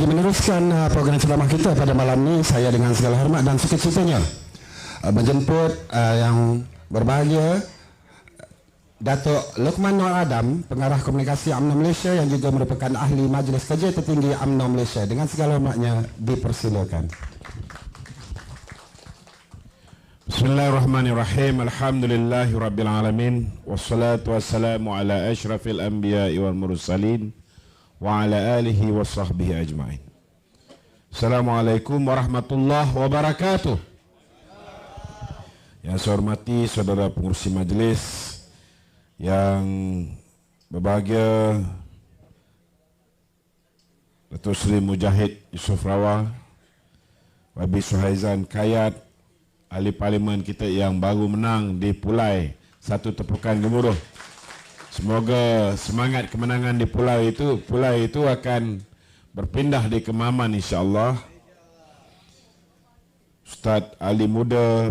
Bagi meneruskan program ceramah kita pada malam ini, saya dengan segala hormat dan sukacitanya menjemput yang berbahagia Datuk Luqman Nur Adam, Pengarah Komunikasi UMNO Malaysia yang juga merupakan ahli Majlis Kerja Tertinggi UMNO Malaysia. Dengan segala hormatnya dipersilakan. Bismillahirrahmanirrahim. Alhamdulillahirabbil alamin wassalatu wassalamu ala asyrafil anbiya'i wal mursalin wa ala alihi wa sahbihi ajma'in. Assalamualaikum warahmatullahi wabarakatuh. Yang saya hormati saudara pengurusi majlis yang berbahagia, Datuk Seri Mujahid Yusof Rawal, Wabi Suhaizan Kayat, ahli parlimen kita yang baru menang di Pulai. Satu tepukan gemuruh. Semoga semangat kemenangan di Pulai itu akan berpindah di Kemaman insya-Allah. Ustaz Ali Muda,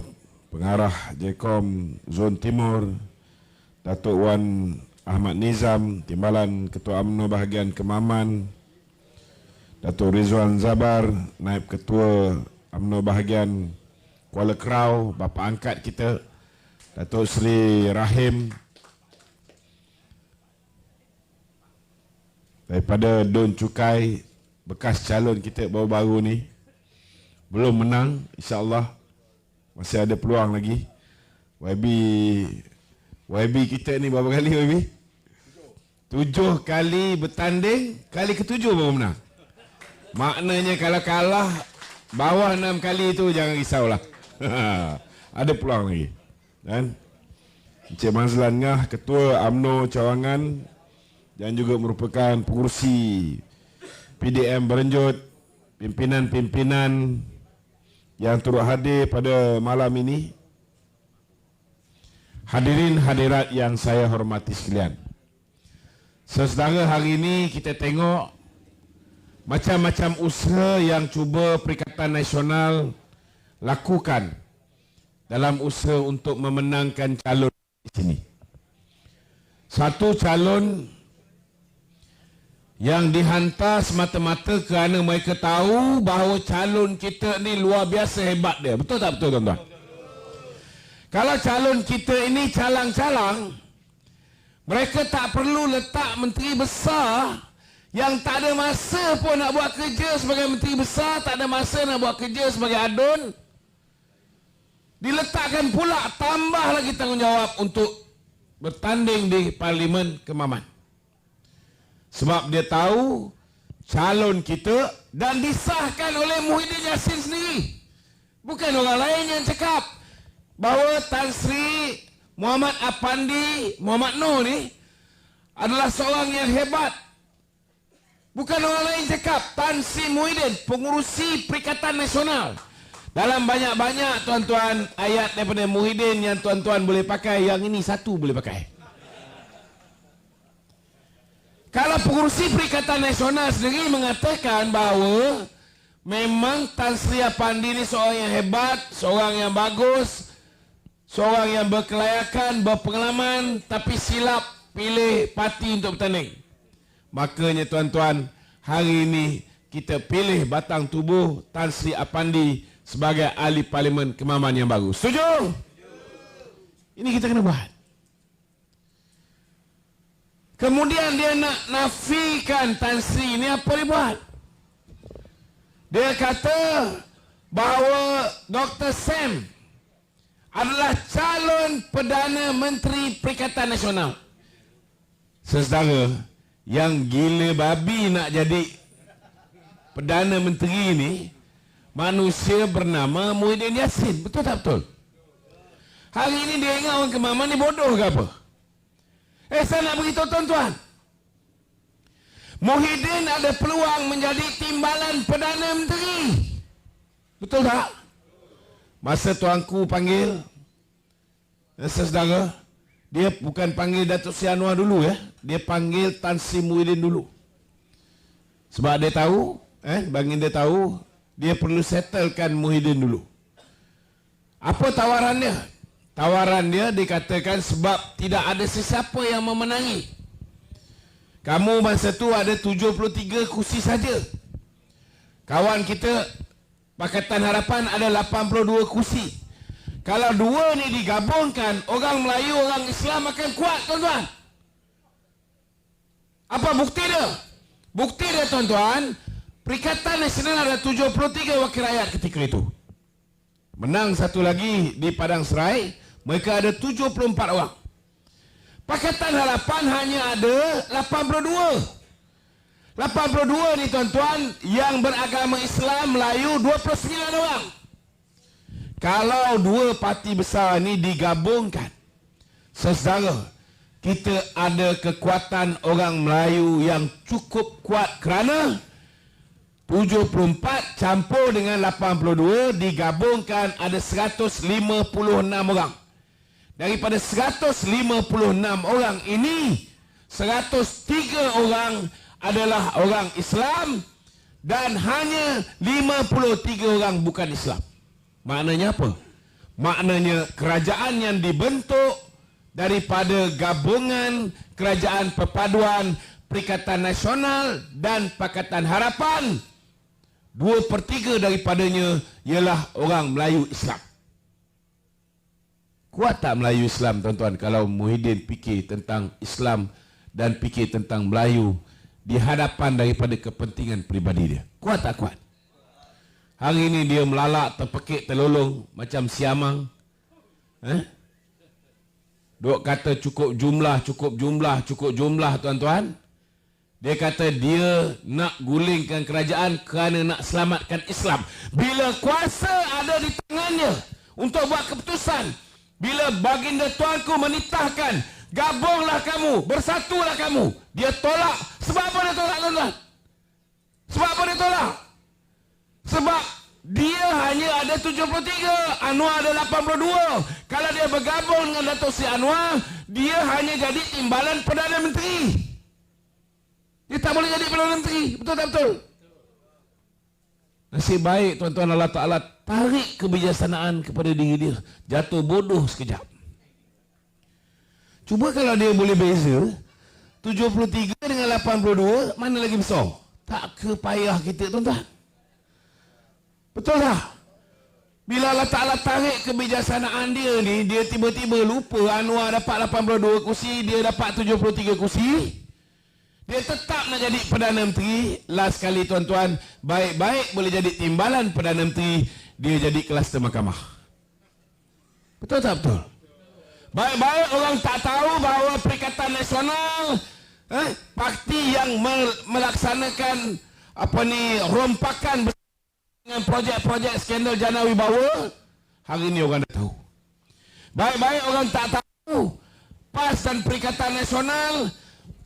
Pengarah JKOM Zon Timur, Datuk Wan Ahmad Nizam, Timbalan Ketua UMNO bahagian Kemaman, Datuk Rizwan Zabar, Naib Ketua UMNO bahagian Kuala Krau, bapa angkat kita Datuk Seri Rahim daripada Don Cukai, bekas calon kita baru-baru ni, belum menang, insya-Allah masih ada peluang lagi. YB kita ni berapa kali YB? 7 kali bertanding, kali ke-7 baru menang. Maknanya kalau kalah bawah 6 kali itu jangan risaulah. Ada peluang lagi. Dan Encik Mazlan Ngah, Ketua UMNO Cawangan yang juga merupakan pengurusi PDM Berenjut, pimpinan-pimpinan yang turut hadir pada malam ini. Hadirin hadirat yang saya hormati sekalian. Saudara, hari ini kita tengok macam-macam usaha yang cuba Perikatan Nasional lakukan dalam usaha untuk memenangkan calon di sini. Satu calon yang dihantar semata-mata kerana mereka tahu bahawa calon kita ni luar biasa hebat dia. Betul tak betul tuan-tuan? Kalau calon kita ini calang-calang, mereka tak perlu letak menteri besar yang tak ada masa pun nak buat kerja sebagai menteri besar, tak ada masa nak buat kerja sebagai adun. Diletakkan pula tambah lagi tanggungjawab untuk bertanding di Parlimen Kemaman. Sebab dia tahu calon kita dan disahkan oleh Muhyiddin Yassin sendiri. Bukan orang lain yang cakap bahawa Tan Sri Muhammad Apandi Muhammad Noor ni adalah seorang yang hebat. Bukan orang lain cakap, Tan Sri Muhyiddin, pengurusi Perikatan Nasional. Dalam banyak-banyak tuan-tuan ayat daripada Muhyiddin yang tuan-tuan boleh pakai, yang ini satu boleh pakai. Kalau pengurusi Perikatan Nasional sendiri mengatakan bahawa memang Tan Sri Apandi ini seorang yang hebat, seorang yang bagus, seorang yang berkelayakan, berpengalaman, tapi silap pilih parti untuk bertanding. Makanya tuan-tuan, hari ini kita pilih batang tubuh Tan Sri Apandi sebagai ahli Parlimen Kemaman yang baru. Setuju? Ini kita kena buat. Kemudian dia nak nafikan Tan Sri ini, apa dia buat? Dia kata bahawa Dr. Sam adalah calon Perdana Menteri Perikatan Nasional. Saudara, yang gila babi nak jadi Perdana Menteri ini manusia bernama Muhyiddin Yassin. Betul tak betul? Hari ini dia ingat orang Kemaman ni bodoh ke apa? Saya nak beritahu tuan-tuan, Muhyiddin ada peluang menjadi timbalan Perdana Menteri. Betul tak? Masa tuanku panggil, saudara, dia bukan panggil Datuk Seri Anwar dulu ya. Dia panggil Tan Sri Muhyiddin dulu. Sebab dia tahu, bagi dia tahu, dia perlu settlekan Muhyiddin dulu. Apa tawaran dia? Tawaran dia dikatakan sebab tidak ada sesiapa yang memenangi. Kamu masa tu ada 73 kursi saja. Kawan kita Pakatan Harapan ada 82 kursi. Kalau dua ni digabungkan, orang Melayu, orang Islam akan kuat, tuan-tuan. Apa bukti dia? Bukti dia, tuan-tuan, Perikatan Nasional ada 73 wakil rakyat ketika itu. Menang satu lagi di Padang Serai, mereka ada 74 orang. Pakatan Harapan hanya ada 82. 82 ni, tuan-tuan, yang beragama Islam Melayu 29 orang. Kalau dua parti besar ni digabungkan, saudara, kita ada kekuatan orang Melayu yang cukup kuat kerana 74 campur dengan 82 digabungkan ada 156 orang. Daripada 156 orang ini, 103 orang adalah orang Islam dan hanya 53 orang bukan Islam. Maknanya apa? Maknanya kerajaan yang dibentuk daripada gabungan kerajaan perpaduan Perikatan Nasional dan Pakatan Harapan, 2/3 daripadanya ialah orang Melayu Islam. Kuat tak Melayu Islam, tuan-tuan, kalau Muhyiddin fikir tentang Islam dan fikir tentang Melayu di hadapan daripada kepentingan peribadi dia? Kuat tak kuat? Hari ini dia melalak, terpekik, terlolong macam siamang. Duk kata cukup jumlah, tuan-tuan. Dia kata dia nak gulingkan kerajaan kerana nak selamatkan Islam. Bila kuasa ada di tangannya untuk buat keputusan, bila baginda tuanku menitahkan, gabunglah kamu, bersatulah kamu, dia tolak. Sebab apa dia tolak, tuan-tuan? Sebab apa dia tolak? Sebab dia hanya ada 73, Anwar ada 82. Kalau dia bergabung dengan Datuk Seri Anwar, dia hanya jadi timbalan Perdana Menteri. Dia tak boleh jadi Perdana Menteri. Betul tak betul? Nasib baik, tuan-tuan, Allah Ta'ala tarik kebijaksanaan kepada diri dia. Jatuh bodoh sekejap. Cuba kalau dia boleh beza 73 dengan 82, mana lagi besar? Tak kepayah kita, tuan-tuan. Betul tak? Bila Allah Ta'ala tarik kebijaksanaan dia ni, dia tiba-tiba lupa Anwar dapat 82 kursi, dia dapat 73 kursi. Dia tetap nak jadi Perdana Menteri. Last kali, tuan-tuan, baik-baik boleh jadi timbalan Perdana Menteri, dia jadi kluster mahkamah. Betul tak betul? Baik-baik orang tak tahu bahawa Perikatan Nasional, parti yang melaksanakan rompakan dengan projek-projek skandal Jana Wibawa, hari ini orang dah tahu. Baik-baik orang tak tahu PAS dan Perikatan Nasional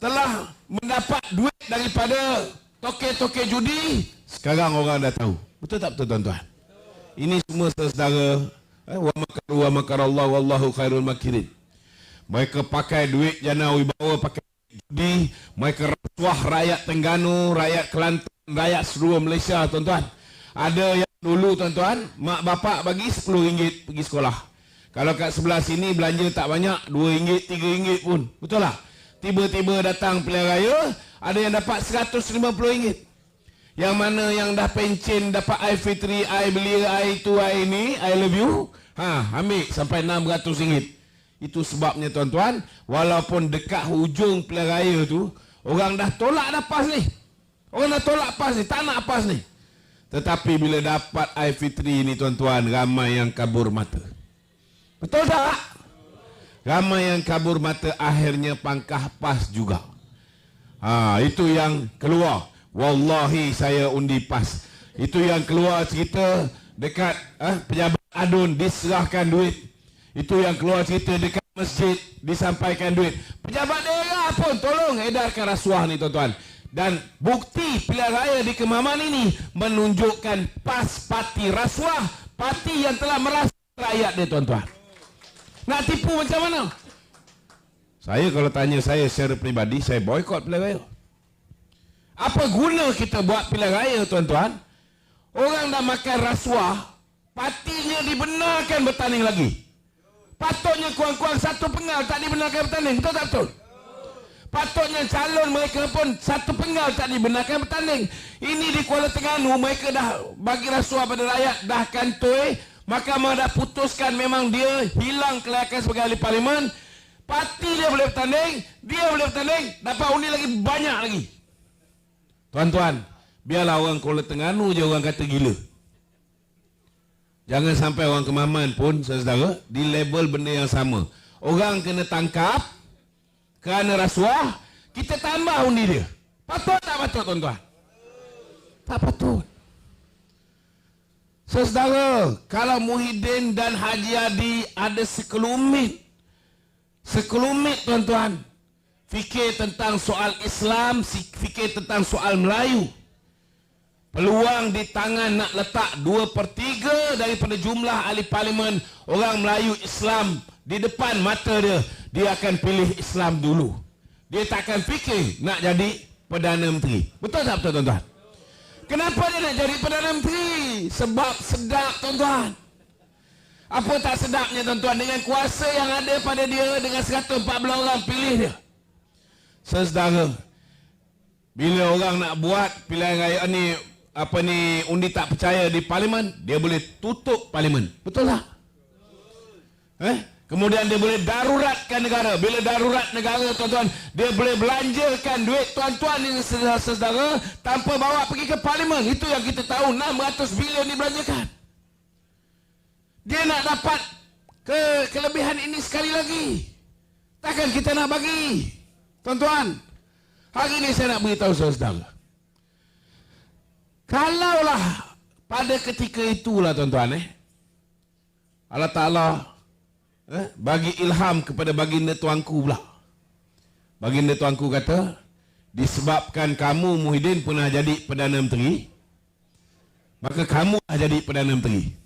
telah mendapat duit daripada toke-toke judi, sekarang orang dah tahu. Betul tak betul, tuan-tuan? Ini semua saudara, wa makaru wa makarallahu wallahu khairul makirin. Mereka pakai duit Jana Wibawa, pakai judi, mereka rasuah rakyat Terengganu, rakyat Kelantan, rakyat seluruh Malaysia, tuan-tuan. Ada yang dulu, tuan-tuan, mak bapak bagi RM10 pergi sekolah. Kalau kat sebelah sini belanja tak banyak, RM2, RM3 pun. Betul tak? Tiba-tiba datang pilihan raya, ada yang dapat RM150. Yang mana yang dah pencen dapat air fitri, air belia, air itu, air ini, I love you, ambil sampai RM600. Itu sebabnya, tuan-tuan, walaupun dekat hujung pilihan raya tu, orang dah tolak dah PAS ni. Orang dah tolak PAS ni, tak nak PAS ni. Tetapi bila dapat air fitri ni, tuan-tuan, ramai yang kabur mata. Betul tak? Ramai yang kabur mata, akhirnya pangkah PAS juga. Itu yang keluar. Wallahi saya undi PAS. Itu yang keluar cerita dekat pejabat adun diserahkan duit. Itu yang keluar cerita dekat masjid disampaikan duit. Pejabat daerah pun tolong edarkan rasuah ni, tuan-tuan. Dan bukti pilihan raya di Kemaman ini menunjukkan PAS parti rasuah, parti yang telah merasuah rakyat dia, tuan-tuan. Nak tipu macam mana? Saya kalau tanya saya secara peribadi, saya boykot pilihan raya. Apa guna kita buat pilihan raya, tuan-tuan? Orang dah makan rasuah, partinya dibenarkan bertanding lagi. Patutnya kurang-kurang 1 pengal tak dibenarkan bertanding. Betul tak betul? Patutnya calon mereka pun satu penggal tak dibenarkan bertanding. Ini di Kuala Terengganu mereka dah bagi rasuah pada rakyat, dah kantoi. Mahkamah dah putuskan memang dia hilang kelayakan sebagai ahli parlimen. Parti dia boleh bertanding, dia boleh bertanding, dapat undi lagi banyak lagi. Tuan-tuan, biarlah orang Kuala Terengganu je orang kata gila. Jangan sampai orang Kemaman pun, saudara, di label benda yang sama. Orang kena tangkap kerana rasuah, kita tambah undi dia. Patut tak patut, tuan-tuan? Tak patut. Saudara, kalau Muhyiddin dan Haji Adi ada sekelumit, tuan-tuan, fikir tentang soal Islam, fikir tentang soal Melayu, peluang di tangan nak letak 2/3 daripada jumlah ahli parlimen orang Melayu Islam di depan mata dia, dia akan pilih Islam dulu. Dia takkan fikir nak jadi Perdana Menteri. Betul tak betul, tuan-tuan? Kenapa dia nak jadi Perdana Menteri? Sebab sedap, tuan-tuan. Apa tak sedapnya, tuan-tuan, dengan kuasa yang ada pada dia, dengan 114 orang pilih dia. Saudara, bila orang nak buat pilihan raya ni, undi tak percaya di parlimen, dia boleh tutup parlimen. Betul tak? Kemudian dia boleh daruratkan negara. Bila darurat negara, tuan-tuan, dia boleh belanjakan duit tuan-tuan ini, saudara, tanpa bawa pergi ke parlimen. Itu yang kita tahu, 600 bilion dibelanjakan. Dia nak dapat kelebihan ini sekali lagi. Takkan kita nak bagi? Tuan-tuan, hari ini saya nak beritahu saudara. Kalaulah pada ketika itulah, tuan-tuan, Allah Ta'ala bagi ilham kepada baginda tuanku pula. Baginda tuanku kata, disebabkan kamu Muhyiddin pernah jadi Perdana Menteri, maka kamu lah jadi Perdana Menteri.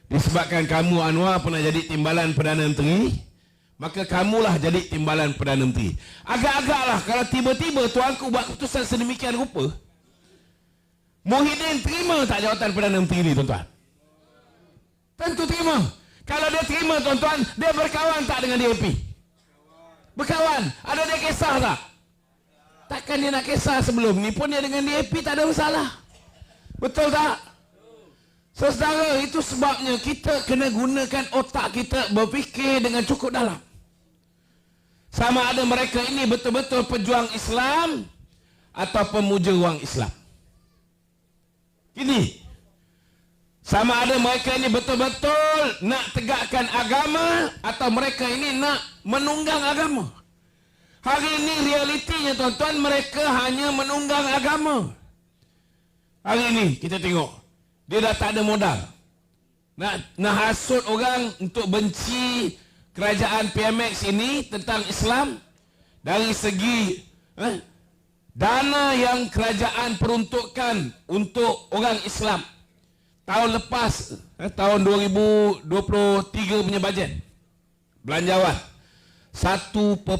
Disebabkan kamu Anwar pernah jadi timbalan Perdana Menteri, maka kamulah jadi timbalan Perdana Menteri. Agak-agaklah kalau tiba-tiba tuanku buat keputusan sedemikian rupa, Muhyiddin terima tak jawatan Perdana Menteri ni, tuan-tuan? Tentu terima. Kalau dia terima, tuan-tuan, dia berkawan tak dengan DAP? Berkawan. Ada dia kisah tak? Takkan dia nak kisah sebelum ni pun dia dengan DAP tak ada masalah. Betul tak? Saudara, itu sebabnya kita kena gunakan otak kita berfikir dengan cukup dalam. Sama ada mereka ini betul-betul pejuang Islam atau pemuja wang Islam. Ini sama ada mereka ini betul-betul nak tegakkan agama atau mereka ini nak menunggang agama. Hari ini realitinya, tuan-tuan, mereka hanya menunggang agama. Hari ini kita tengok, dia dah tak ada modal. Nak hasut orang untuk benci kerajaan PMX ini tentang Islam. Dari segi dana yang kerajaan peruntukkan untuk orang Islam tahun lepas, tahun 2023 punya bajet belanjawan 1.5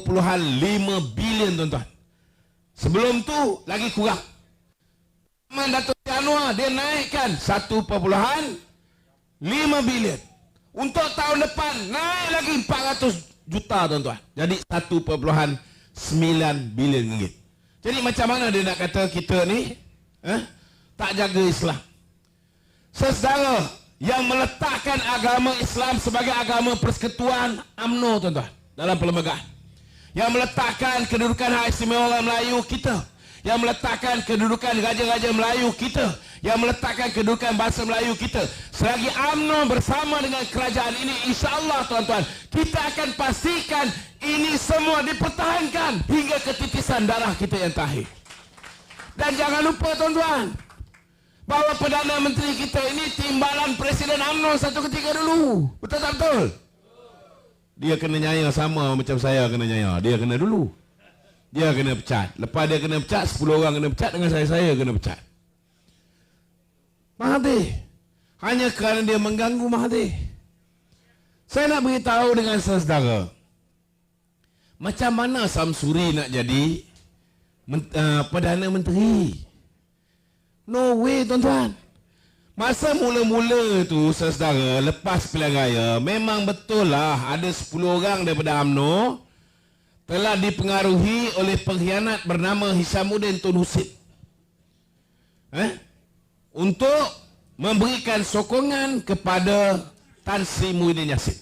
bilion, tuan-tuan. Sebelum tu lagi kurang. Datuk Anwar dia naikkan 1.5 bilion. Untuk tahun depan naik lagi 400 juta, tuan-tuan. Jadi 1.9 bilion ringgit. Jadi macam mana dia nak kata kita ni tak jaga Islam? Saudara, yang meletakkan agama Islam sebagai agama persekutuan UMNO, tuan-tuan, dalam perlembagaan, yang meletakkan kedudukan hak istimewa orang Melayu kita, yang meletakkan kedudukan raja-raja Melayu kita, yang meletakkan kedudukan bangsa Melayu kita, selagi UMNO bersama dengan kerajaan ini, insya-Allah, tuan-tuan, kita akan pastikan ini semua dipertahankan hingga ketitisan darah kita yang terakhir. Dan jangan lupa, tuan-tuan, bahawa Perdana Menteri kita ini timbalan Presiden UMNO satu ketika dulu. Betul tak betul? Dia kena nyaya sama macam saya kena nyaya. Dia kena dulu. Dia kena pecat. Lepas dia kena pecat, 10 orang kena pecat, dengan saya kena pecat. Mahathir. Hanya kerana dia mengganggu Mahathir. Saya nak beritahu dengan saudara, macam mana Samsuri nak jadi Perdana Menteri? No way, tuan-tuan. Masa mula-mula tu, saudara, lepas pilihan raya, memang betul lah ada 10 orang daripada UMNO telah dipengaruhi oleh pengkhianat bernama Hishamuddin Tun Husin untuk memberikan sokongan kepada Tan Sri Muhyiddin Yassin.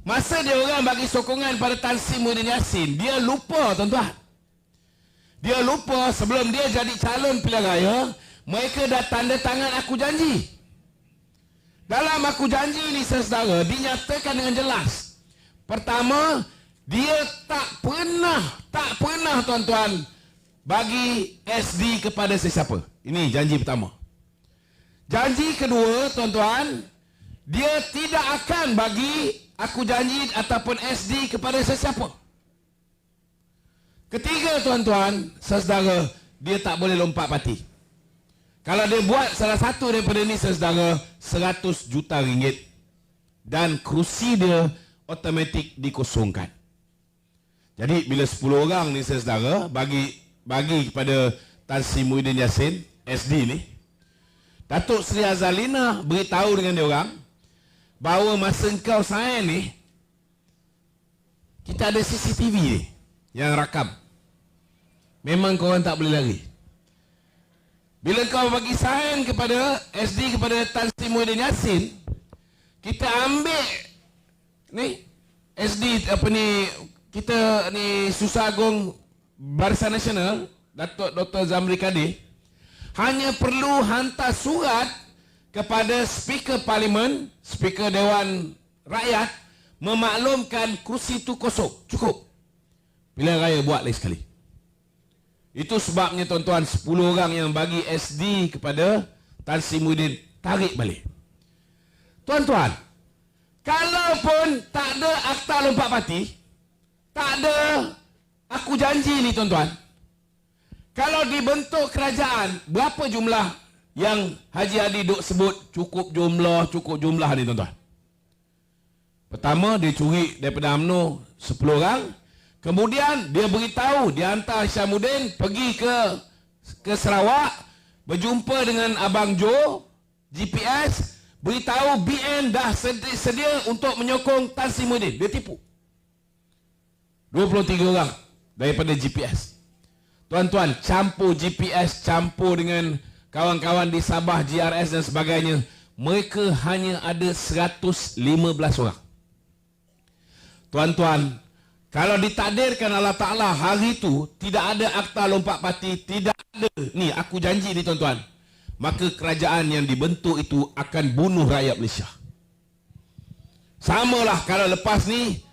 Masa dia orang bagi sokongan pada Tan Sri Muhyiddin Yassin, dia lupa tuan-tuan. Dia lupa sebelum dia jadi calon pilihan raya, mereka dah tanda tangan aku janji. Dalam aku janji ni saudara, dinyatakan dengan jelas. Pertama, dia tak pernah tuan-tuan bagi SD kepada sesiapa. Ini janji pertama. Janji kedua tuan-tuan, dia tidak akan bagi aku janji ataupun SD kepada sesiapa. Ketiga tuan-tuan, saudara, dia tak boleh lompat parti. Kalau dia buat salah satu daripada ini saudara, 100 juta ringgit dan kerusi dia automatik dikosongkan. Jadi bila 10 orang ni saudara bagi kepada Tan Sri Muhyiddin Yassin SD ni, Datuk Seri Azalina beritahu dengan dia orang bahawa masa engkau sign ni, kita ada CCTV ni yang rakam. Memang korang tak boleh lari. Bila kau bagi sign kepada SD kepada Tan Sri Muhyiddin Yassin, kita ambil ni SD apa ni, kita ni Susah Agung Barisan Nasional Datuk Dr. Zamri Kadir hanya perlu hantar surat kepada Speaker Parlimen, Speaker Dewan Rakyat, memaklumkan kursi itu kosong. Cukup. Pilihan raya buat lagi sekali. Itu sebabnya tuan-tuan, 10 orang yang bagi SD kepada Tan Sri Muhyiddin tarik balik. Tuan-tuan, kalaupun tak ada akta lompat parti, tak ada aku janji ni tuan-tuan, kalau dibentuk kerajaan, berapa jumlah yang Haji Hadi duk sebut cukup jumlah ni tuan-tuan? Pertama, dia curi daripada UMNO 10 orang. Kemudian dia beritahu, dia hantar Hishamuddin pergi ke Sarawak, berjumpa dengan Abang Jo, GPS, beritahu BN dah sedia untuk menyokong Tan Sri Muhyiddin. Dia tipu 23 orang daripada GPS. Tuan-tuan, campur GPS, campur dengan kawan-kawan di Sabah, GRS dan sebagainya. Mereka hanya ada 115 orang. Tuan-tuan, kalau ditakdirkan Allah Ta'ala hari itu tidak ada akta lompat parti, tidak ada ni aku janji ni tuan-tuan, maka kerajaan yang dibentuk itu akan bunuh rakyat Malaysia. Samalah kalau lepas ni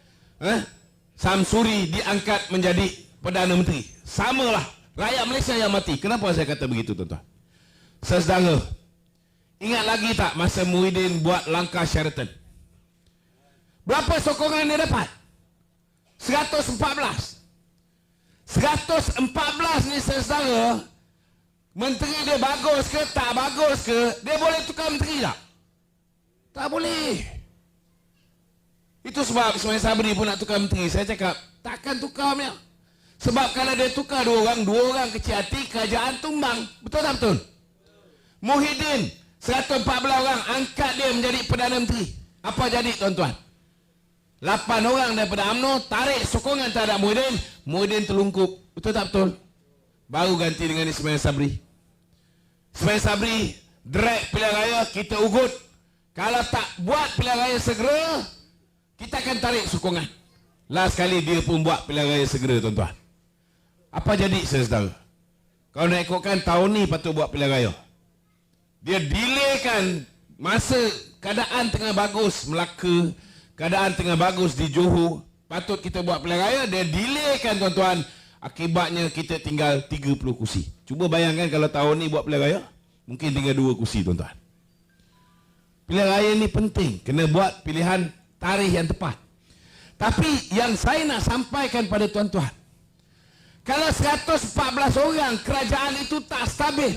Samsuri diangkat menjadi Perdana Menteri. Samalah rakyat Malaysia yang mati. Kenapa saya kata begitu tuan-tuan? Saudara, ingat lagi tak masa Muhyiddin buat langkah Sheraton? Berapa sokongan dia dapat? 114. 114 ni saudara, menteri dia bagus ke tak bagus ke, dia boleh tukar menteri tak? Tak boleh. Itu sebab Ismail Sabri pun nak tukar menteri. Saya cakap takkan tukar punya. Sebab kalau dia tukar dua orang kecil hati, kerajaan tumbang. Betul tak betul? Muhyiddin 114 orang angkat dia menjadi Perdana Menteri. Apa jadi tuan-tuan? 8 orang daripada UMNO tarik sokongan terhadap Muhyiddin. Muhyiddin terlungkup. Betul tak betul? Baru ganti dengan Ismail Sabri. Ismail Sabri drag pilihan raya, kita ugut. Kalau tak buat pilihan raya segera, kita akan tarik sokongan. Last kali dia pun buat pilihan raya segera tuan-tuan. Apa jadi saudara? Kalau nak ikutkan tahun ni patut buat pilihan raya. Dia delaykan masa keadaan tengah bagus Melaka, keadaan tengah bagus di Johor, patut kita buat pilihan raya, dia delaykan tuan-tuan. Akibatnya kita tinggal 30 kursi. Cuba bayangkan kalau tahun ni buat pilihan raya, mungkin tinggal 2 kursi tuan-tuan. Pilihan raya ni penting, kena buat pilihan tarikh yang tepat. Tapi yang saya nak sampaikan pada tuan-tuan, kalau 114 orang, kerajaan itu tak stabil.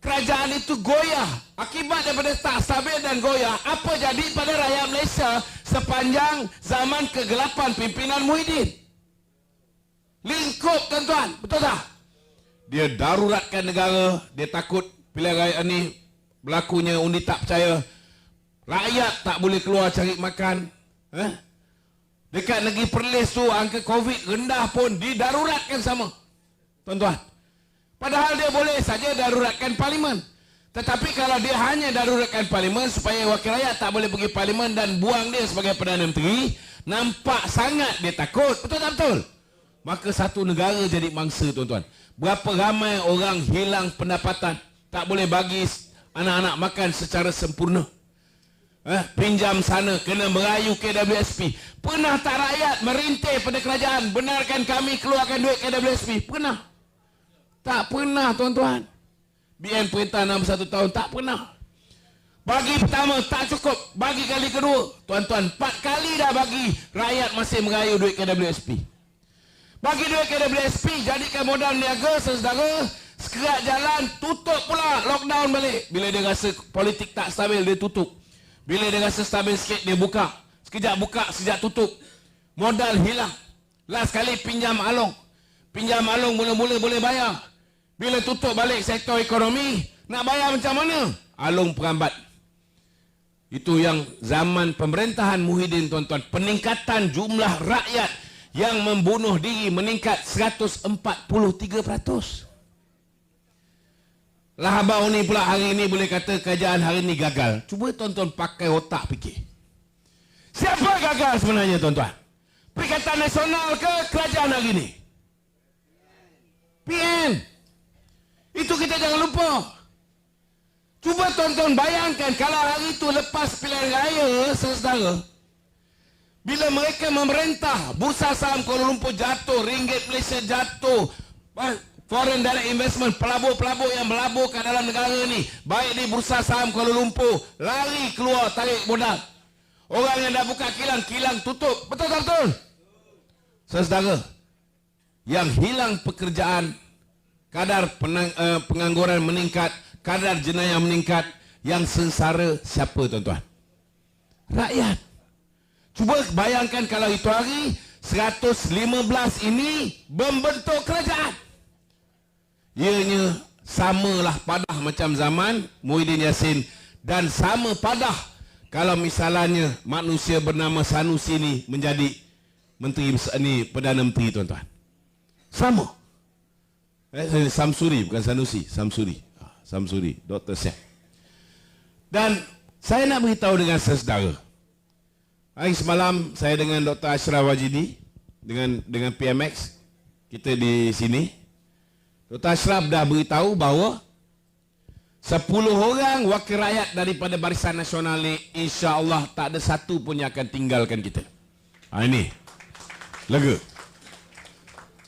Kerajaan itu goyah. Akibat daripada tak stabil dan goyah, apa jadi pada rakyat Malaysia sepanjang zaman kegelapan pimpinan Muhyiddin? Lingkup tuan-tuan, betul tak? Dia daruratkan negara, dia takut pilihan raya ni berlakunya undi tak percaya. Rakyat tak boleh keluar cari makan. Dekat negeri Perlis tu angka COVID rendah pun didaruratkan sama. Tuan-tuan. Padahal dia boleh saja daruratkan parlimen. Tetapi kalau dia hanya daruratkan parlimen supaya wakil rakyat tak boleh pergi parlimen dan buang dia sebagai Perdana Menteri, nampak sangat dia takut. Betul tak betul? Maka satu negara jadi mangsa, tuan-tuan. Berapa ramai orang hilang pendapatan, tak boleh bagi anak-anak makan secara sempurna. Pinjam sana, kena merayu KWSP. Pernah tak rakyat merintih pada kerajaan, benarkan kami keluarkan duit KWSP? Pernah? Tak pernah, tuan-tuan. BN perintah 61 tahun, tak pernah. Bagi pertama, tak cukup. Bagi kali kedua, tuan-tuan, 4 kali dah bagi, rakyat masih merayu duit KWSP. Bagi duit KWSP, jadikan modal niaga, saudara, sekerat jalan, tutup pula, lockdown balik. Bila dia rasa politik tak stabil, dia tutup. Bila dia rasa stabil sikit, dia buka. Sekejap buka, sekejap tutup. Modal hilang. Last kali pinjam Along. Pinjam Along mula-mula boleh bayar. Bila tutup balik sektor ekonomi, nak bayar macam mana? Along perambat. Itu yang zaman pemerintahan Muhyiddin, tuan-tuan. Peningkatan jumlah rakyat yang membunuh diri meningkat 143%. Lah abang ni pula hari ni boleh kata kerajaan hari ni gagal. Cuba tuan-tuan pakai otak fikir. Siapa gagal sebenarnya, tuan-tuan? Perikatan Nasional ke kerajaan hari ni? PN. Itu kita jangan lupa. Cuba tuan-tuan bayangkan kalau hari itu lepas pilihan raya, saudara, bila mereka memerintah, bursa saham Kuala Lumpur jatuh, ringgit Malaysia jatuh, foreign direct investment, pelabur-pelabur yang melabur ke dalam negara ni, baik di bursa saham Kuala Lumpur, lari keluar tarik modal. Orang yang dah buka kilang, kilang tutup. Betul tak betul? Saudara, yang hilang pekerjaan, kadar pengangguran meningkat, kadar jenayah meningkat, yang sengsara siapa, tuan-tuan? Rakyat. Cuba bayangkan kalau itu hari 115 ini membentuk kerajaan. Ianya samalah padah macam zaman Muhyiddin Yassin, dan sama padah kalau misalnya manusia bernama Sanusi ni menjadi menteri ni, Perdana Menteri, tuan-tuan. Sama. Samsuri, bukan Sanusi, Samsuri. Samsuri, Dr. Syed. Dan saya nak beritahu dengan saudara. Hari semalam saya dengan Dr. Ashraf Wajidi, dengan PMX, kita di sini. Dr. Ashraf dah beritahu bahawa 10 orang wakil rakyat daripada Barisan Nasional ni, insya-Allah tak ada satu pun yang akan tinggalkan kita. Ini lega.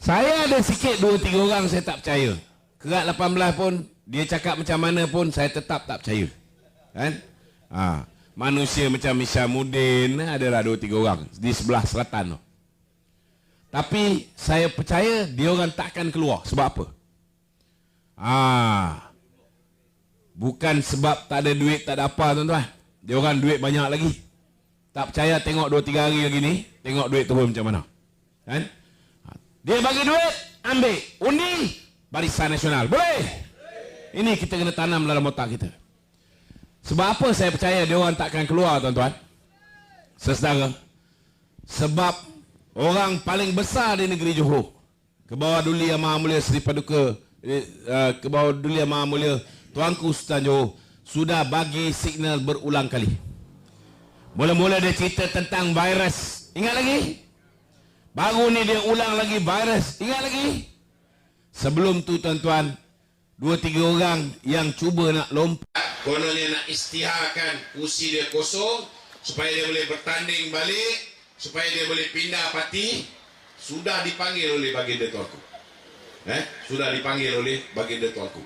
Saya ada sikit 2-3 orang saya tak percaya. Kerat 18 pun, dia cakap macam mana pun, saya tetap tak percaya. Kan? Manusia macam Isyamuddin, adalah 2-3 orang di sebelah selatan tu. Tapi saya percaya dia orang takkan keluar. Sebab apa? Bukan sebab tak ada duit, tak ada apa, tuan-tuan. Dia orang duit banyak lagi. Tak percaya, tengok 2-3 hari lagi ni, tengok duit turun macam mana. Kan? Dia bagi duit, ambil. Undi, Barisan Nasional. Boleh? Ini kita kena tanam dalam otak kita. Sebab apa saya percaya dia orang takkan keluar, tuan-tuan? Saudara, sebab orang paling besar di negeri Johor, ke bawah Duli Yang Maha Mulia Seri Paduka, ke bawah Duli Yang Maha Mulia Tuanku Sultan Johor, sudah bagi signal berulang kali. Mula-mula dia cerita tentang virus. Ingat lagi? Baru ni dia ulang lagi virus. Ingat lagi? Sebelum tu, tuan-tuan, 2-3 orang yang cuba nak lompat, kononnya nak istiharkan kursi dia kosong supaya dia boleh bertanding balik, supaya dia boleh pindah parti, sudah dipanggil oleh baginda tuanku. Sudah dipanggil oleh baginda tuanku.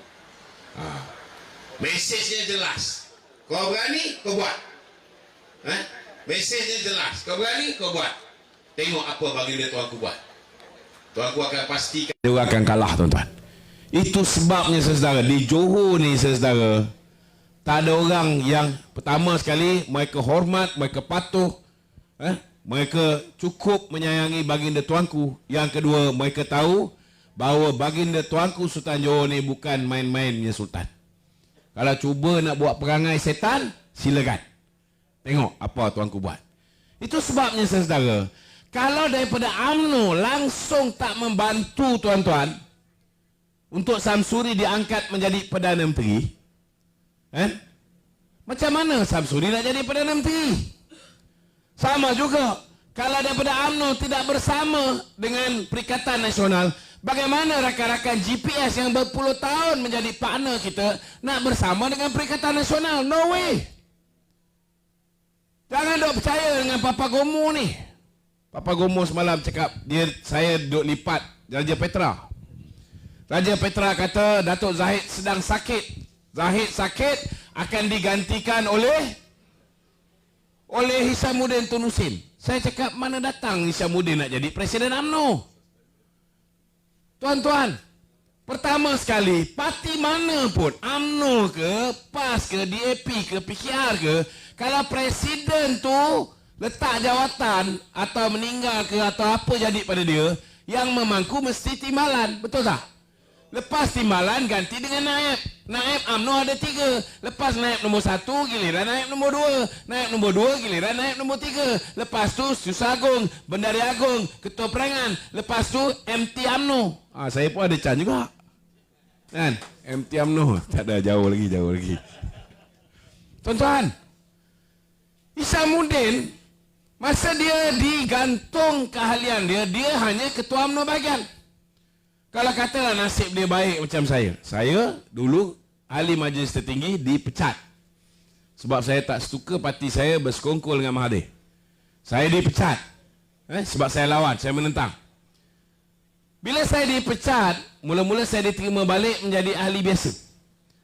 Mesejnya jelas. Kau berani, kau buat. Mesejnya jelas. Kau berani, kau buat. Tengok apa baginda tuanku buat. Tuanku akan pastikan dia akan kalah, tuan-tuan. Itu sebabnya, saudara, di Johor ni, saudara, tak ada orang yang pertama sekali mereka hormat, mereka patuh, mereka cukup menyayangi baginda tuanku. Yang kedua, mereka tahu bahawa baginda tuanku Sultan Johor ni bukan main-mainnya sultan. Kalau cuba nak buat perangai setan, silakan. Tengok apa tuanku buat. Itu sebabnya, saudara, Kalau daripada UMNO langsung tak membantu tuan-tuan untuk Samsuri diangkat menjadi Perdana Menteri, macam mana Samsuri nak jadi Perdana Menteri? Sama juga, kalau daripada UMNO tidak bersama dengan Perikatan Nasional, bagaimana rakan-rakan GPS yang berpuluh tahun menjadi partner kita nak bersama dengan Perikatan Nasional? No way. Jangan duk percaya dengan Papa Gomo ni. Papa Gomo semalam cakap saya duk lipat Raja Petra. Raja Petra kata Datuk Zahid sedang sakit. Zahid sakit akan digantikan oleh Hishamuddin Tun Husin. Saya cakap, mana datang Hishamuddin nak jadi Presiden UMNO? Tuan-tuan, pertama sekali, parti mana pun, UMNO ke, PAS ke, DAP ke, PKR ke, kalau Presiden tu letak jawatan atau meninggal ke atau apa jadi pada dia, yang memangku mesti timbalan. Betul tak? Lepas timbalan ganti dengan naib. Naib UMNO ada 3. Lepas naib nombor 1, giliran naib nombor 2. Naib nombor 2, giliran naib nombor 3. Lepas tu Susah Agung, Bendahari Agung, Ketua Perangan. Lepas tu MT UMNO. Saya pun ada can juga. Kan? MT UMNO. Tak ada, jauh lagi. Tuan-tuan, Hishamuddin, masa dia digantung keahlian dia hanya Ketua UMNO bahagian. Kalau katalah nasib dia baik macam saya dulu ahli majlis tertinggi dipecat. Sebab saya tak suka parti saya bersekongkol dengan Mahathir. Saya dipecat. Sebab saya lawan, saya menentang. Bila saya dipecat, mula-mula saya diterima balik menjadi ahli biasa.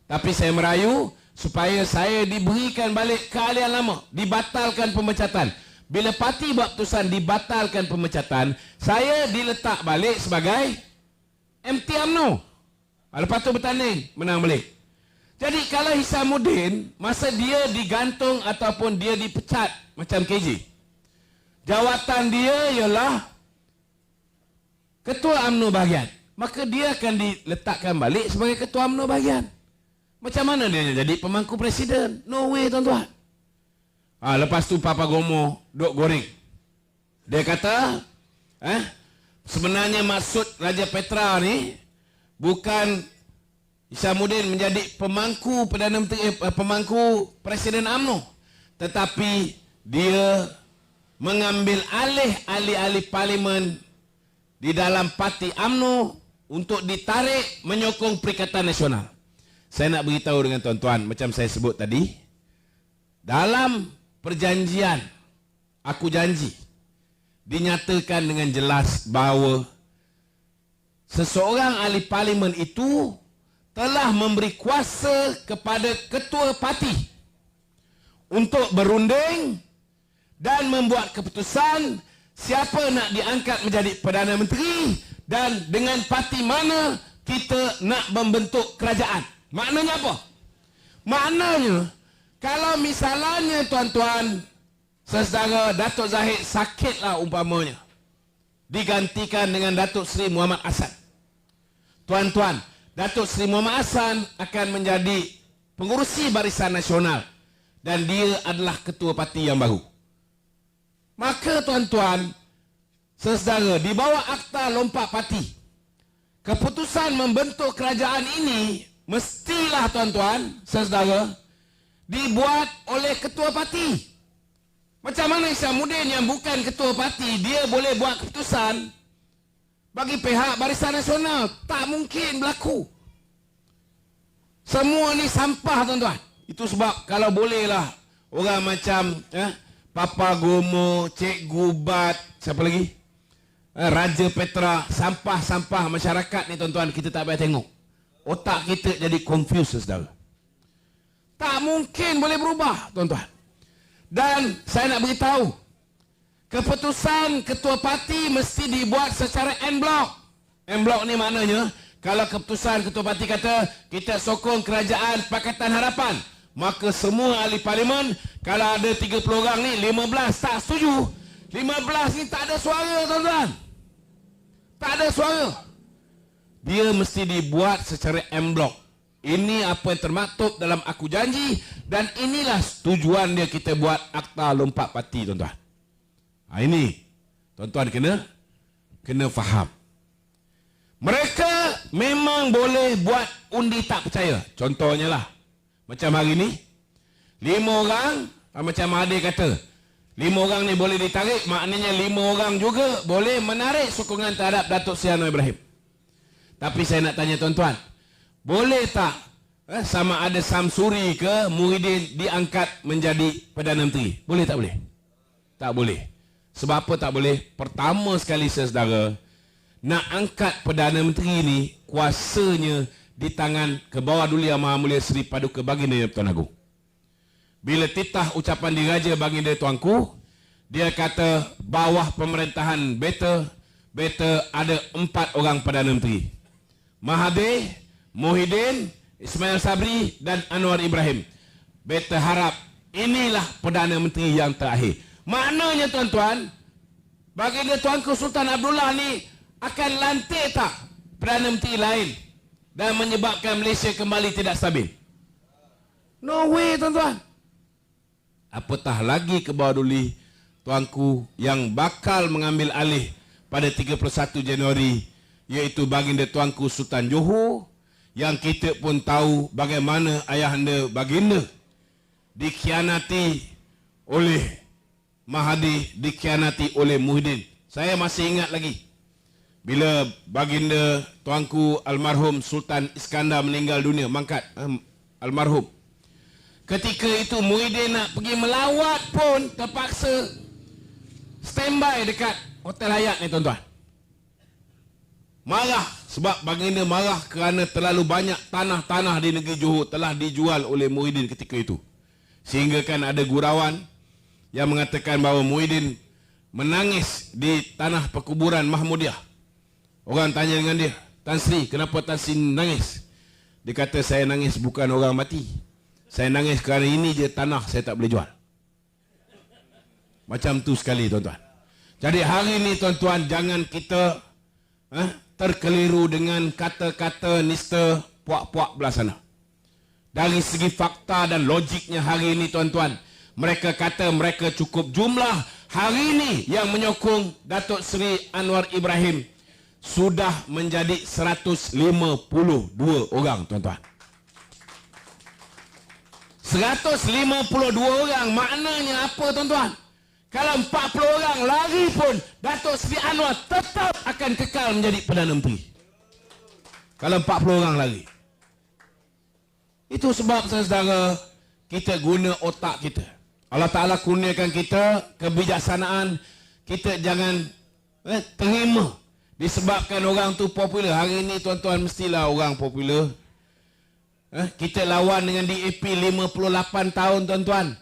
Tapi saya merayu supaya saya diberikan balik keahlian lama, dibatalkan pemecatan. Bila parti buat keputusan dibatalkan pemecatan, saya diletak balik sebagai MT UMNO. Lepas tu bertanding, menang balik. Jadi kalau Hishamuddin, masa dia digantung ataupun dia dipecat macam KJ, jawatan dia ialah Ketua UMNO bahagian, maka dia akan diletakkan balik sebagai Ketua UMNO bahagian. Macam mana dia jadi pemangku presiden? No way, tuan-tuan. Lepas tu Papa Gomo duk goreng. Dia kata, sebenarnya maksud Raja Petra ni bukan Hishamuddin menjadi pemangku Perdana Menteri, pemangku Presiden UMNO, tetapi dia mengambil alih ahli-ahli parlimen di dalam parti UMNO untuk ditarik menyokong Perikatan Nasional. Saya nak beritahu dengan tuan-tuan, macam saya sebut tadi, dalam perjanjian aku janji dinyatakan dengan jelas bahawa seseorang ahli parlimen itu telah memberi kuasa kepada ketua parti untuk berunding dan membuat keputusan siapa nak diangkat menjadi Perdana Menteri dan dengan parti mana kita nak membentuk kerajaan. Maknanya apa? Maknanya kalau misalnya tuan-tuan saudara Datuk Zahid sakitlah umpamanya, digantikan dengan Datuk Seri Muhammad Hassan. Tuan-tuan, Datuk Seri Muhammad Hassan akan menjadi pengurusi Barisan Nasional dan dia adalah ketua parti yang baru. Maka tuan-tuan, saudara, di bawah Akta Lompat Parti, keputusan membentuk kerajaan ini mestilah tuan-tuan, saudara, dibuat oleh ketua parti. Macam mana Hishamuddin yang bukan ketua parti, dia boleh buat keputusan bagi pihak Barisan Nasional? Tak mungkin berlaku. Semua ni sampah, tuan-tuan. Itu sebab kalau bolehlah orang macam Papa Gomo, Cikgu Bat, siapa lagi? Raja Petra, sampah-sampah masyarakat ni, tuan-tuan, kita tak payah tengok. Otak kita jadi confused, saudara. Tak mungkin boleh berubah, tuan-tuan. Dan saya nak beritahu, keputusan ketua parti mesti dibuat secara en bloc. En bloc ni maknanya, kalau keputusan ketua parti kata kita sokong kerajaan Pakatan Harapan, maka semua ahli parlimen, kalau ada 30 orang ni, 15 tak setuju. 15 ni tak ada suara, tuan-tuan. Tak ada suara. Dia mesti dibuat secara en bloc. Ini apa yang termaktub dalam aku janji dan inilah tujuan dia kita buat Akta Lompat Parti, tuan-tuan. Ini Tuan-tuan kena faham. Mereka memang boleh buat undi tak percaya. Contohnya lah, macam hari ni, 5 orang, macam Mahathir kata, 5 orang ni boleh ditarik, maknanya 5 orang juga boleh menarik sokongan terhadap Datuk Seri Anwar Ibrahim. Tapi saya nak tanya tuan-tuan, boleh tak sama ada Samsuri ke Muhyiddin diangkat menjadi Perdana Menteri? Boleh tak boleh? Tak boleh. Sebab apa tak boleh? Pertama sekali saudara, nak angkat Perdana Menteri ni kuasanya di tangan Kebawah Duli Yang Maha Mulia Seri Paduka Baginda Yang Tuan Agong. Bila titah ucapan diraja Baginda Tuanku, dia kata bawah pemerintahan Beta ada 4 orang Perdana Menteri. Mahathir, Muhyiddin, Ismail Sabri dan Anwar Ibrahim. Beta harap inilah Perdana Menteri yang terakhir. Maknanya tuan-tuan, Baginda Tuanku Sultan Abdullah ni akan lantik tak Perdana Menteri lain dan menyebabkan Malaysia kembali tidak stabil? No way tuan-tuan. Apatah lagi Kebawah Duli Tuanku yang bakal mengambil alih pada 31 Januari, iaitu Baginda Tuanku Sultan Johor, yang kita pun tahu bagaimana ayahanda Baginda dikhianati oleh Mahathir, dikhianati oleh Muhyiddin. Saya masih ingat lagi bila Baginda Tuanku almarhum Sultan Iskandar meninggal dunia, mangkat almarhum. Ketika itu Muhyiddin nak pergi melawat pun terpaksa standby dekat Hotel Hyatt ni tuan-tuan. Marah sebab Baginda marah kerana terlalu banyak tanah-tanah di negeri Johor telah dijual oleh Muhyiddin ketika itu. Sehingga kan ada gurauan yang mengatakan bahawa Muhyiddin menangis di tanah perkuburan Mahmudiah. Orang tanya dengan dia, Tan Sri, kenapa Tan Sri nangis? Dia kata, saya nangis bukan orang mati. Saya nangis kerana ini je tanah saya tak boleh jual. Macam tu sekali tuan-tuan. Jadi hari ini tuan-tuan, jangan kita terkeliru dengan kata-kata nista puak-puak belah sana. Dari segi fakta dan logiknya hari ini tuan-tuan, mereka kata mereka cukup jumlah hari ini yang menyokong Datuk Seri Anwar Ibrahim sudah menjadi 152 orang tuan-tuan. 152 orang maknanya apa tuan-tuan? Kalau 40 orang lari pun Datuk Seri Anwar tetap akan kekal menjadi Perdana Menteri. Kalau 40 orang lari. Itu sebab saudara, kita guna otak kita. Allah Ta'ala kurniakan kita kebijaksanaan. Kita jangan terima disebabkan orang tu popular. Hari ini tuan-tuan mestilah orang popular. Kita lawan dengan DAP 58 tahun tuan-tuan.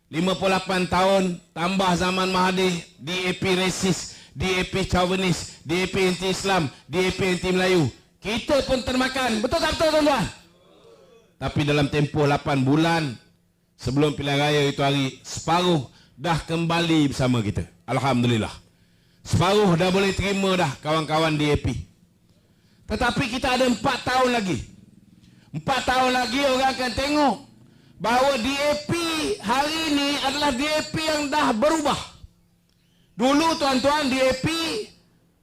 58 tahun tambah zaman Mahathir, DAP resis, DAP chauvinis, DAP anti-Islam, DAP anti-Melayu. Kita pun termakan. Betul tak betul tuan-tuan? Tapi dalam tempoh 8 bulan sebelum pilihan raya itu hari, separuh dah kembali bersama kita. Alhamdulillah. Separuh dah boleh terima dah kawan-kawan DAP. Tetapi kita ada 4 tahun lagi. 4 tahun lagi orang akan tengok bahawa DAP hari ini adalah DAP yang dah berubah. Dulu tuan-tuan, DAP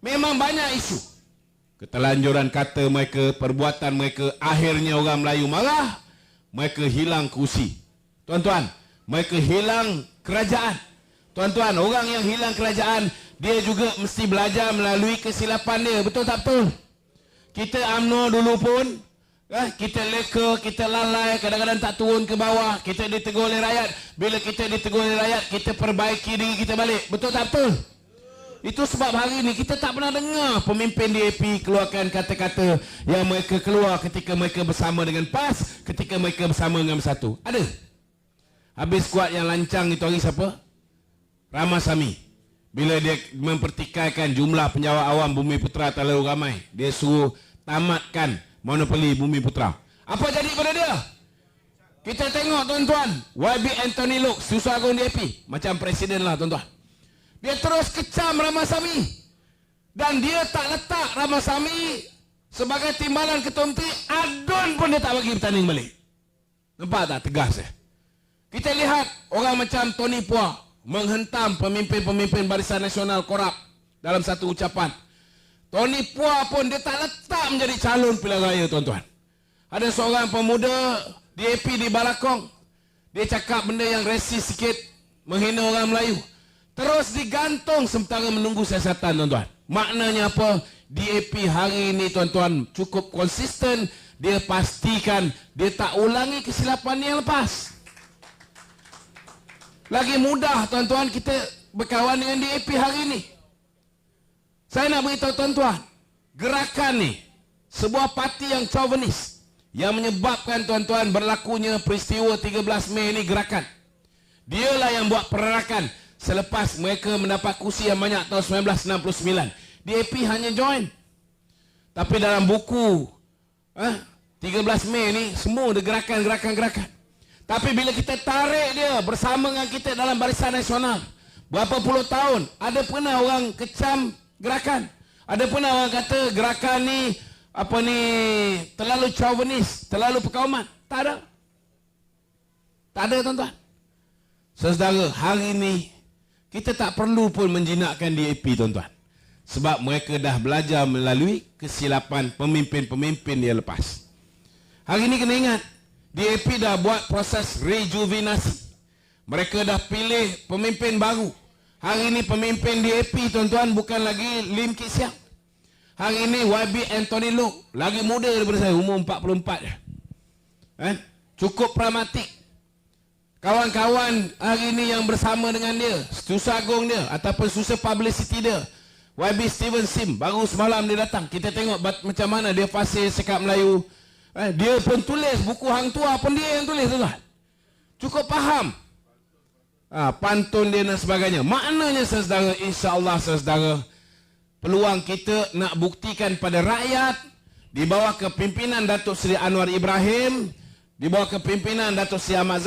memang banyak isu. Ketelanjuran kata mereka, perbuatan mereka, akhirnya orang Melayu marah, mereka hilang kursi. Tuan-tuan, mereka hilang kerajaan. Tuan-tuan, orang yang hilang kerajaan, dia juga mesti belajar melalui kesilapan dia. Betul tak betul? Kita UMNO dulu pun, kita leka, kita lalai, kadang-kadang tak turun ke bawah, kita ditegur oleh rakyat. Bila kita ditegur oleh rakyat, kita perbaiki diri kita balik. Betul tak betul? Itu sebab hari ini kita tak pernah dengar pemimpin DAP keluarkan kata-kata yang mereka keluar ketika mereka bersama dengan PAS, ketika mereka bersama dengan Bersatu. Ada? Habis kuat yang lancang itu hari siapa? Ramasamy. Bila dia mempertikaikan jumlah penjawat awam Bumi Putra terlalu ramai, dia suruh tamatkan monopoli Bumi Putra. Apa jadi pada dia? Kita tengok tuan-tuan, YB Anthony Lok, Susah Agung DAP, macam presiden lah tuan-tuan. Dia terus kecam Ramasamy. Dan dia tak letak Ramasamy sebagai timbalan ketua menteri, adun pun dia tak bagi bertanding balik. Nampak tak tegas ya? Kita lihat orang macam Tony Puah menghentam pemimpin-pemimpin Barisan Nasional korup. dalam satu ucapan. Tony Pua pun dia tak letak menjadi calon pilihan raya, tuan-tuan. Ada seorang pemuda DAP di Balakong. Dia cakap benda yang resis sikit, menghina orang Melayu. Terus digantung sementara menunggu siasatan, tuan-tuan. Maknanya apa? DAP hari ini, tuan-tuan, cukup konsisten. Dia pastikan dia tak ulangi kesilapan yang lepas. Lagi mudah, tuan-tuan, kita berkawan dengan DAP hari ini. Saya nak beritahu tuan-tuan, gerakan ni sebuah parti yang chauvinis yang menyebabkan, tuan-tuan, berlakunya peristiwa 13 Mei ni gerakan. Dialah yang buat perarakan selepas mereka mendapat kursi yang banyak tahun 1969. DAP hanya join. Tapi dalam buku 13 Mei ni semua ada gerakan. Tapi bila kita tarik dia bersama dengan kita dalam Barisan Nasional, berapa puluh tahun, ada pernah orang kecam gerakan? Ada pernah orang kata gerakan ni terlalu chauvinis, terlalu perkauman? Tak ada. Tak ada, tuan-tuan. Saudara, hari ini kita tak perlu pun menjinakkan DAP, tuan-tuan. Sebab mereka dah belajar melalui kesilapan pemimpin-pemimpin yang lepas. Hari ini kena ingat, DAP dah buat proses rejuvenasi. Mereka dah pilih pemimpin baru. Hari ini pemimpin DAP, tuan-tuan, bukan lagi Lim Kit Siang. Hari ini YB Anthony Loh, lagi muda daripada saya, umur 44 je. Cukup pragmatik. Kawan-kawan hari ini yang bersama dengan dia, susah agung dia ataupun susah publicity dia, YB Steven Sim, baru semalam dia datang. Kita tengok macam mana dia fasih cakap Melayu. Dia pun tulis buku Hang Tua pun dia yang tulis, tuan. Cukup faham pantun dia dan sebagainya. Maknanya, saudara, insya-Allah, saudara, peluang kita nak buktikan pada rakyat di bawah kepimpinan Datuk Seri Anwar Ibrahim, di bawah kepimpinan Datuk Seri Ahmad